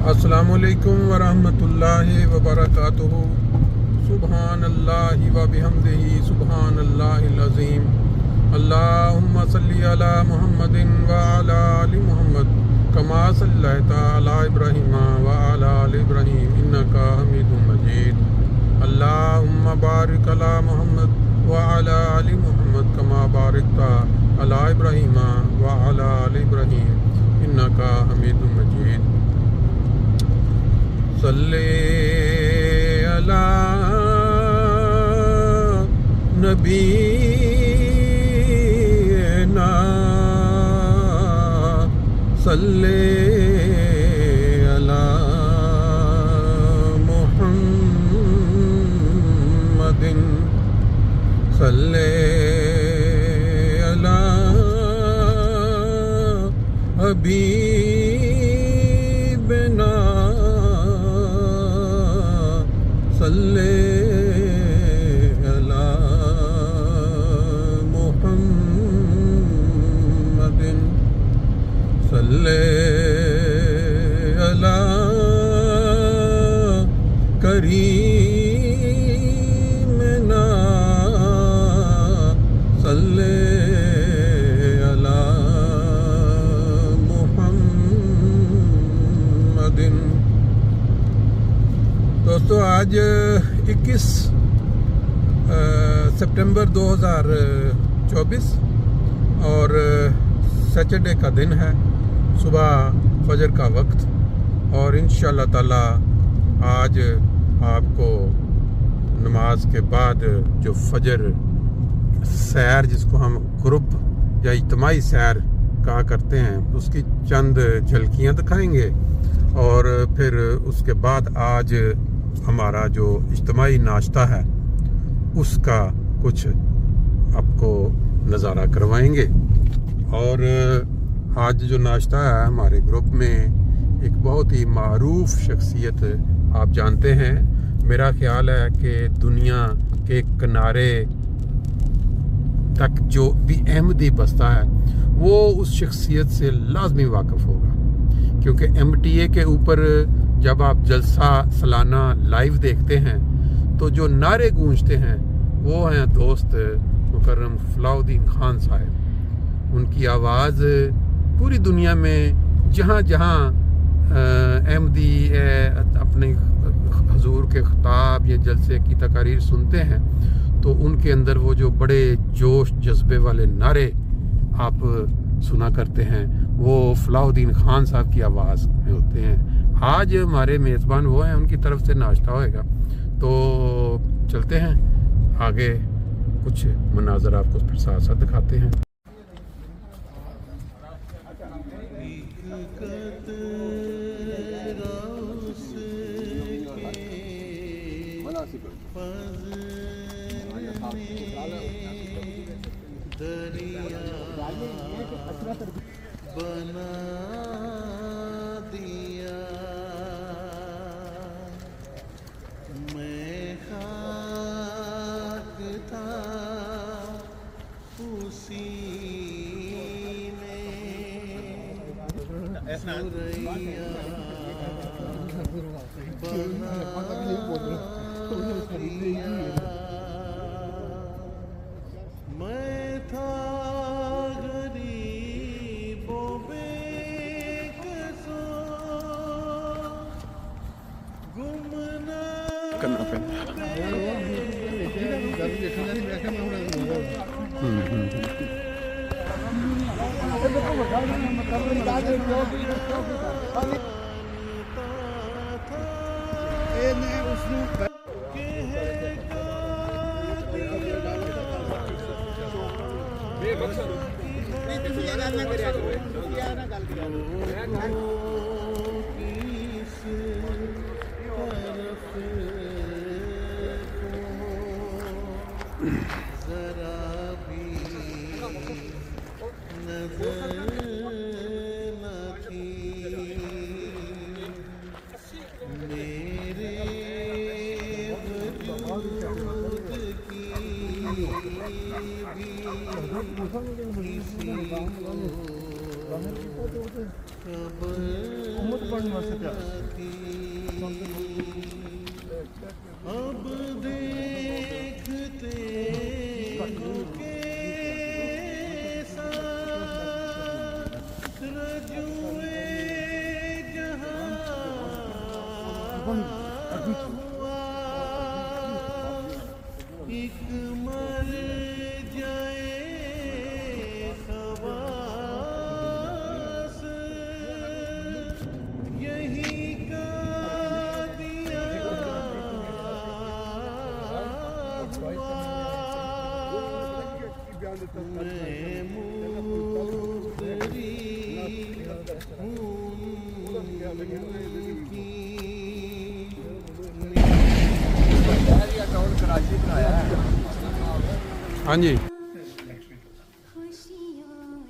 अस्सलामुअलैकुम वरहमतुल्लाहि वबरकातुहू। सुबहानल्लाहि व बिहम्दिही सुबहानल्लाहिल अज़ीम। अल्लाहुम्मा सल्लि अला मुहम्मदिन व अला आलि मुहम्मद कमा सल्लैता अला इब्राहीम व अला आलि इब्राहीम इन्नका हमीदुम मजीद। अल्लाहुम्मा बारिक अला मुहम्मद व अला आलि मुहम्मद कमा बारकता अला इब्राहीम व अला आलि इब्राहीम इन्नका हमीदुम मजीद। सल्ले अला नबीना सल्ले अला मुहम्मदिन सल्ले अला हबीबना सल्ले अला मुहम्मदिन सल्ले अला करीमना सल्ले अला मुहम्मदिन। दोस्तों, आज 21 सितंबर 2024 और सैटरडे का दिन है, सुबह फजर का वक्त। और इंशाअल्लाह ताला आज आपको नमाज के बाद जो फजर सैर, जिसको हम ग्रुप या इज्तिमाई सैर कहा करते हैं, उसकी चंद झलकियाँ दिखाएंगे। और फिर उसके बाद आज हमारा जो इज्तिमाई नाश्ता है उसका कुछ आपको नज़ारा करवाएंगे। और आज जो नाश्ता है हमारे ग्रुप में एक बहुत ही मारूफ शख्सियत, आप जानते हैं, मेरा ख्याल है कि दुनिया के किनारे तक जो भी अहमदी बसता है वो उस शख्सियत से लाजमी वाकिफ़ होगा, क्योंकि MTA के ऊपर जब आप जलसा सालाना लाइव देखते हैं तो जो नारे गूंजते हैं वो हैं दोस्त मुकर्रम फलाउद्दीन खान साहब। उनकी आवाज़ पूरी दुनिया में जहाँ जहाँ अहमदी अपने हजूर के खिताब या जलसे की तकारीर सुनते हैं तो उनके अंदर वो जो बड़े जोश जज्बे वाले नारे आप सुना करते हैं वो फलाउद्दीन खान साहब की आवाज़ में होते हैं। आज हमारे मेज़बान वो हैं, उनकी तरफ से नाश्ता होएगा। तो चलते हैं आगे, कुछ मनाज़र आपको फिर साथ साथ दिखाते हैं। बना दिया मैं खाक था उसी में सुरैया बना दिया। मैं था करना पे जरा भी नजर न थी मेरे वजूद की भी किसी को खबर अब देखते के साथ रजुए जहां हुआ, एक मर जाए खवास, यही का दिया मैं मुर्दरी हाँ जी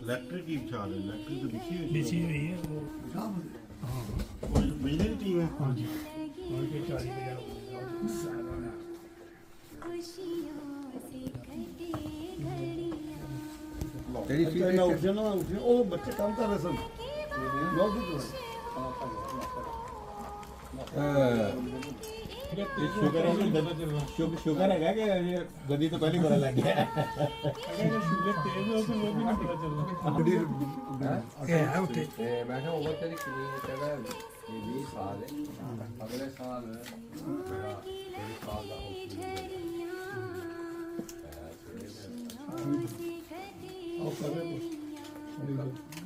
इलेक्ट्रिक की विचार है, इलेक्ट्रिक तो लिखी हुई लिखी हुई है वो बिजली की टीम है। हाँ जी और के 40,000 तेरी चीज ना उठे ओ बच्चे काम कर रहे सन बहुत ही शुगर है शुगर है कि ये गदी तो पहले पता लग गया अगर शुगर तेज हो तो वो भी नहीं पता चलना है उठे मैं क्या उम्र तेरी कितनी है? तेरा ये 20 साल है। अगले साल मेरा 23 साल का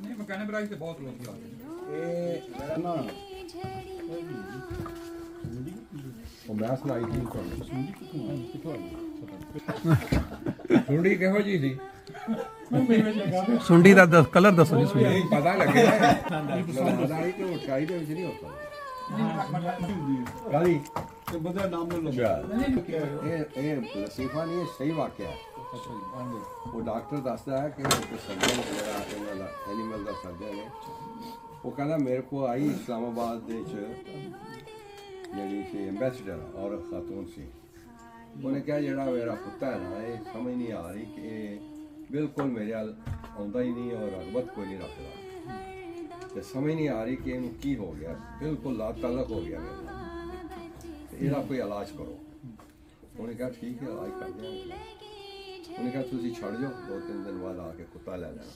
नहीं मैं कहने पर से बहुत लोग ये मेरा ना वो मैं सुनाई थी सुंडी कहो जी थी सुंडी का कलर दसो जी सुंडी पता लगे दाड़ी के उठाई दे विच नहीं होता गाली तो बंदा नाम ले लो ये लतीफा नहीं है सही वाकया है वो डॉक्टर दसदा है कि सर्जन जेड़ा एनिमल का सर्जन है वो कहना मेरे को आई इस्लामाबाद दे जी एम्बेसडर और खातून सी उन्हें क्या जरा मेरा कुत्ता है ना ये समझ नहीं आ रही कि बिल्कुल मेरे हाल आंदा ही नहीं और रगबत कोई नहीं रखता तो समझ नहीं आ रही कि इन्हू की हो गया बिल्कुल लातल्लक हो गया मेरे नाल ਇਹਦਾ कोई इलाज करो उन्हें कहा ठीक है इलाज कर देंगे उन्हें कहा तुम छड़ जाओ 2-3 दिन बाद आके कुत्ता ले लेना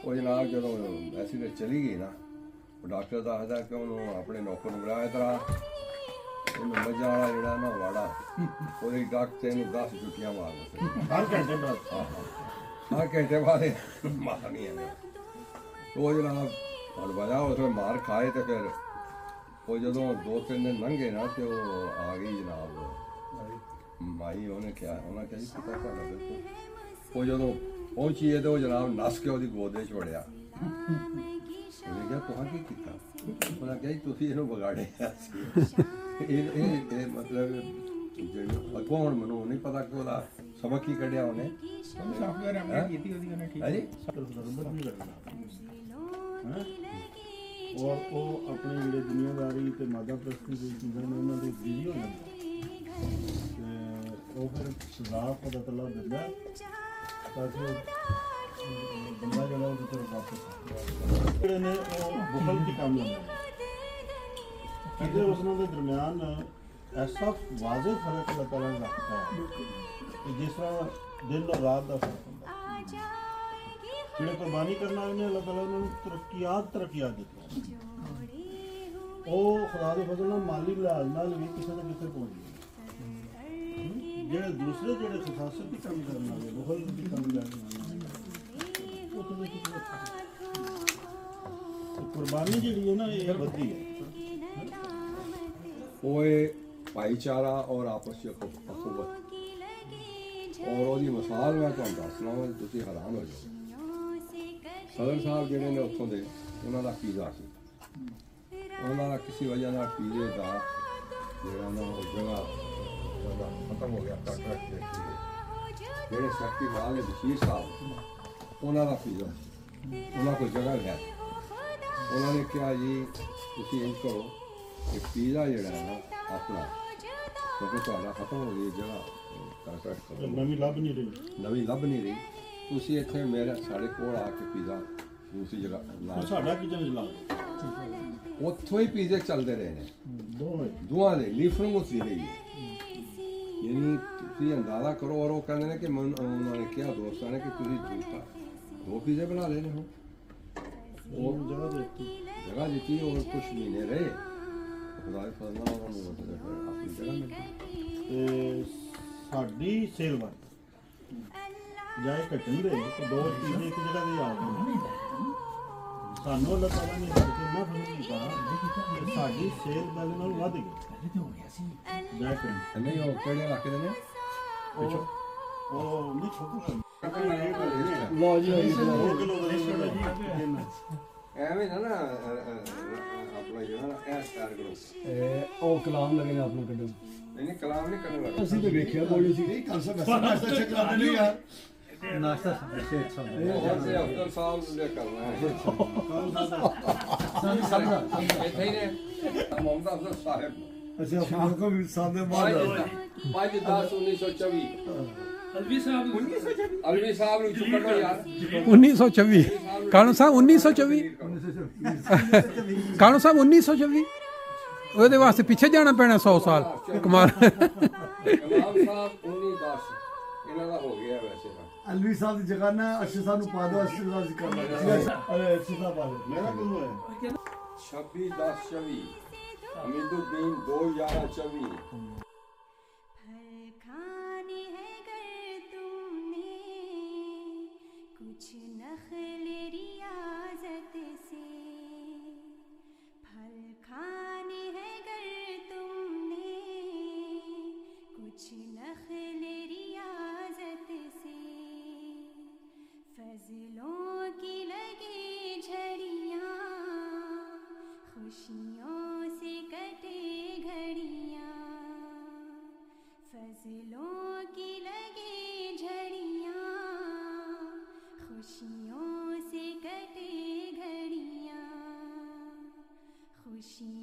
वो जनाब जो ऐसी तो चली गई ना वो डॉक्टर दसदा कि उन्होंने अपने नौकर ਨੂੰ ਬੁਲਾਇਆ ਤਰਾ ਇਹਨੂੰ ਮੱਝਾਂ ਵਾਲਾ ਜਿਹੜਾ ਨਾ ਵਾੜਾ ਉਹਦੀ ਡਾਕ ਤੇ ਇਹਨੂੰ 10 ਜੁੱਤੀਆਂ ਮਾਰ ਦਿੱਤੇ हर घंटे बाद ਹਰ ਘੰਟੇ ਬਾਅਦ ਮਾਰਨੀ ਹੈ ਉਹ ਜਨਾਬ और वजह उसमें मार खाए तो फिर वो जो 2-3 दिन लंघे ना तो आ गई जनाब माई उन्हें क्या जी पता पड़ा बिल्कुल वो जो पहुंची है तो जनाब नस के वो गोदे च वड़िया उन्हें क्या तुहां की कीता उन्हें क्या जी तुसी इहनूं बगाड़े मतलब अगों हुण मैनूं नहीं पता कि ओहदा सबक ही कढ़िया उन्हें सॉफ्टवेयर हमने की थी ਉਹਦੀ ਉਹਨੇ ਠੀਕ है जी और वो अपने ਜਿਹੜੇ ਦੁਨੀਆਦਾਰੀ ਤੇ ਮਾਦਾ ਪ੍ਰਸਤੀ ਦੇ ਚੀਜ਼ਾਂ ਨੇ ਉਹਨਾਂ ਦੇ ਬਿਜ਼ੀ ਹੋ ਜਾਂਦੇ ਤੇ ਉਹ ਫਿਰ ਸਜ਼ਾ ਪਤਾ ਤਲਾ ਦਿੰਦਾ ਤਾਂ ਕਿ ਬੰਦਾ ਜਿਹੜਾ ਉਹਦੇ ਤੋਂ ਵਾਪਸ ਜਿਹੜੇ ਨੇ ਉਹ ਬੁਖਲ ਦੀ ਕੰਮ ਲੈਂਦੇ ਇਹਦੇ ਉਸਨਾਂ ਦੇ ਦਰਮਿਆਨ ਐਸਾ ਵਾਜ਼ਿਹ ਫਰਕ ਅੱਲਾਹ ਤਾਲਾ ਨੇ ਰੱਖਤਾ ਹੈ ਕਿ ਜਿਸ ਤਰ੍ਹਾਂ ਦਿਨ ਔਰ ਰਾਤ ਦਾ ਫਰਕ ਹੁੰਦਾ ਜਿਹੜੇ ਕੁਰਬਾਨੀ ਕਰਨਾ ਉਹਨੇ ਅੱਲਾਹ ਤਾਲਾ ਉਹਨਾਂ ਨੂੰ ਤਰੱਕੀਆਂ ਦਿੱਤੀਆਂ ਉਹ ਖੁਦਾ ਦੇ ਫਜ਼ਲ ਨਾਲ ਮਾਲੀ ਲਿਹਾਜ਼ ਨਾਲ ਵੀ ਕਿਸੇ ਨਾ ਕਿਤੇ ਪਹੁੰਚ ਗਏ ਜਿਹੜੇ ਦੂਸਰੇ ਜਿਹੜੇ ਖਸਾਸਤ ਦੀ ਕੰਮ ਕਰਨ ਵਾਲੇ ਬੁਖਲ ਦੀ ਕੰਮ ਲੈਣ ਵਾਲੇ ਉਹ ਤਾਂ ਕਿਤੇ ਕੁਰਬਾਨੀ ਜਿਹੜੀ ਹੈ ਨਾ ਇਹ ਵੱਧਦੀ ਹੈ वो भाईचारा और आपस में अखुवत और ਉਹਦੀ ਮਿਸਾਲ ਮੈਂ ਤੁਹਾਨੂੰ ਦੱਸਣਾ ਵਾ ਤੁਸੀਂ ਹੈਰਾਨ ਹੋ ਜਾਓ ਸਦਰ ਸਾਹਿਬ ਜਿਹੜੇ ਨੇ ਉੱਥੋਂ ਦੇ ਉਹਨਾਂ ਦਾ ਪੀਜ਼ਾ ਸੀ ਉਹਨਾਂ ਦਾ ਕਿਸੇ ਵਜ੍ਹਾ ਨਾਲ ਪੀਜ਼ੇ ਦਾ ਜਿਹੜਾ ਨਾ ਉਹ ਜਗ੍ਹਾ ਖਤਮ ਹੋ ਗਿਆ ਕੰਟਰੈਕਟ ਦੇ ਜਿਹੜੇ ਸ਼ਕਤੀ ਮਾਲ ਦੇ ਬਸ਼ੀਰ ਸਾਹਿਬ ਉਹਨਾਂ ਦਾ ਪੀਜ਼ਾ ਉਹਨਾਂ ਕੋਲ ਜਗ੍ਹਾ ਹੈ ਉਹਨਾਂ ਨੇ ਕਿਹਾ ਜੀ ਤੁਸੀਂ ਇੰਜ ਕਰੋ ਕਿ ਪੀਜ਼ਾ ਜਿਹੜਾ ਹੈ ਨਾ ਆਪਣਾ ਕਿਉਂਕਿ ਤੁਹਾਡਾ ਖਤਮ ਹੋ ਗਈ ਜਗ੍ਹਾ ਕੰਟਰੈਕਟ ਕਰੋ ਨਵੀਂ ਲੱਭ ਨਹੀਂ ਰਹੀ ਨਵੀਂ ਲੱਭ ਨਹੀਂ ਰਹੀ ਤੁਸੀਂ ਇੱਥੇ ਮੇਰੇ ਸਾਡੇ ਕੋਲ ਆ ਕੇ ਪੀਜ਼ਾ ਦੂਸਰੀ ਜਗ੍ਹਾ ਲਾ ਸਾਡਾ ਕਿਚਨ ਚ ਲਾ ਉੱਥੋਂ ਹੀ ਪੀਜ਼ੇ ਚੱਲਦੇ ਰਹੇ ਨੇ ਦੋਵੇਂ ਦੋਵਾਂ ਦੇ ਲੀਫਰਿੰਗ ਉਸਦੀ ਰਹੀ ਹੈ ਯਾਨੀ ਤੁਸੀਂ ਅੰਦਾਜ਼ਾ ਕਰੋ ਔਰ ਉਹ ਕਹਿੰਦੇ ਨੇ ਕਿ ਉਹਨਾਂ ਨੇ ਕਿਹਾ ਦੋਸਤਾਂ ਨੇ ਕਿ ਤੁਸੀਂ ਝੂਠਾ 2 ਪੀਜ਼ੇ ਬਣਾ ਲੈਣੇ ਹੋ ਉਹ ਜਗ੍ਹਾ ਦਿੱਤੀ ਜਗ੍ਹਾ ਦਿੱਤੀ ਔਰ ਕੁਝ ਮਹੀਨੇ ਰਹੇ ਖੁਦਾ ਦੇ ਫਜ਼ਲ ਨਾਲ ਉਹਨਾਂ ਨੂੰ ਮਤਲਬ ਫਿਰ ਆਪਣੀ ਜਗ੍ਹਾ ਮਿਲ ਗਈ ਤੇ ਸਾਡੀ ਸੇਲ ਵੱਲ ਜਾਏ ਘਟਣ ਦੇ ਤੇ 2 ਚੀਜ਼ਾਂ ਇੱਕ ਜਗ੍ਹਾ ਤੇ ਆ ਗਈਆਂ ਸਾਨੂੰ ਅੱਲਾਹ ਤਾਲਾ ਨੇ ਇੰਨਾ ਫਜ਼ਲ ਕੀਤਾ ਕਿ ਸਾਡੀ ਸੇਲ ਪਹਿਲੇ ਨਾਲ ਵੱਧ ਗਈ ਜਾਏ ਘਟਣ ਨਹੀਂ ਉਹ ਕਿਹੜੇ ਇਲਾਕੇ ਦੇ ਨੇ ਉਹ ਨਹੀਂ ਛੋਟਾ ਲਓ ਜੀ 2 ਕਿਲੋ ਦਾ ਐਵੇਂ ਨਾ ਆਪਣਾ ਜਿਹੜਾ ਨਾ ਇਹ ਸਟਾਰ ਗਰੁੱਪ ਉਹ ਕਲਾਮ ਲਗੇ ਨੇ ਆਪਣੇ ਕੱਢੋ ਨਹੀਂ ਕਲਾਮ ਨਹੀਂ ਕਰਨ ਲੱਗਾ ਅਸੀਂ ਤੇ ਵੇਖਿਆ ਕੋਈ ਸੀ ਨਹੀਂ ਕੱਲ ਸਭ ਨਾਸ਼ਤਾ ਚੈੱਕ ਕਰਾ ਦਿੰਦੇ ਯਾਰ ਨਾਸ਼ਤਾ ਅੱਛਾ ਅੱਛਾ ਹੋਰ ਸੇ ਅਫਸਰ ਸਾਹਿਬ ਨੇ ਕਰਨਾ ਹੈ ਇੱਥੇ ਹੀ ਨੇ ਮੁਹੰਮਦ ਅਫਸਰ ਸਾਹਿਬ ਅੱਛਾ ਫਾਨ ਕੋ ਵੀ ਸਾਹਮਣੇ ਮਾਰ 5/10/1924 ਅਲਵੀ ਸਾਹਿਬ ਨੂੰ ਚੁੱਕੋ ਯਾਰ 1924 ਕਾਣੂ ਸਾਹਿਬ 1924 ਕਾਣੂ ਸਾਹਿਬ 1924 ਉਹਦੇ ਵਾਸਤੇ ਪਿੱਛੇ ਜਾਣਾ ਪੈਣਾ 100 ਸਾਲ ਕਮਾਲ ਕਲਾਮ ਸਾਹਿਬ 1910 ਇਹਨਾਂ ਦਾ ਹੋ ਗਿਆ ਵੈਸੇ ਤਾਂ ਅਲਵੀ ਸਾਹਿਬ ਦੀ ਜਗ੍ਹਾ ਨਾ ਅਰਸ਼ਦ ਸਾਹਿਬ ਨੂੰ ਪਾ ਦਿਓ ਅਰਸ਼ਦ ਸਾਹਿਬ ਜ਼ਿਕਰ ਕਰਨਾ ਅਰੇ ਅੱਛੀ ਦਾ ਪਾ ਦੇ ਮੇਰਾ ਕਦੋਂ ਹੋਇਆ 26/10/24 हमीदुद्दीन 2/11/24 फल खाने हैं गर तुमने कुछ नखल रियाजत से फल खाने हैं गर तुमने कुछ नखल रियाजत से फजलों की लगी झड़ियाँ खुशियों से कटे घड़ियाँ फजलों की लगी झड़ियाँ खुशियों से कटे घड़ियाँ खुशियों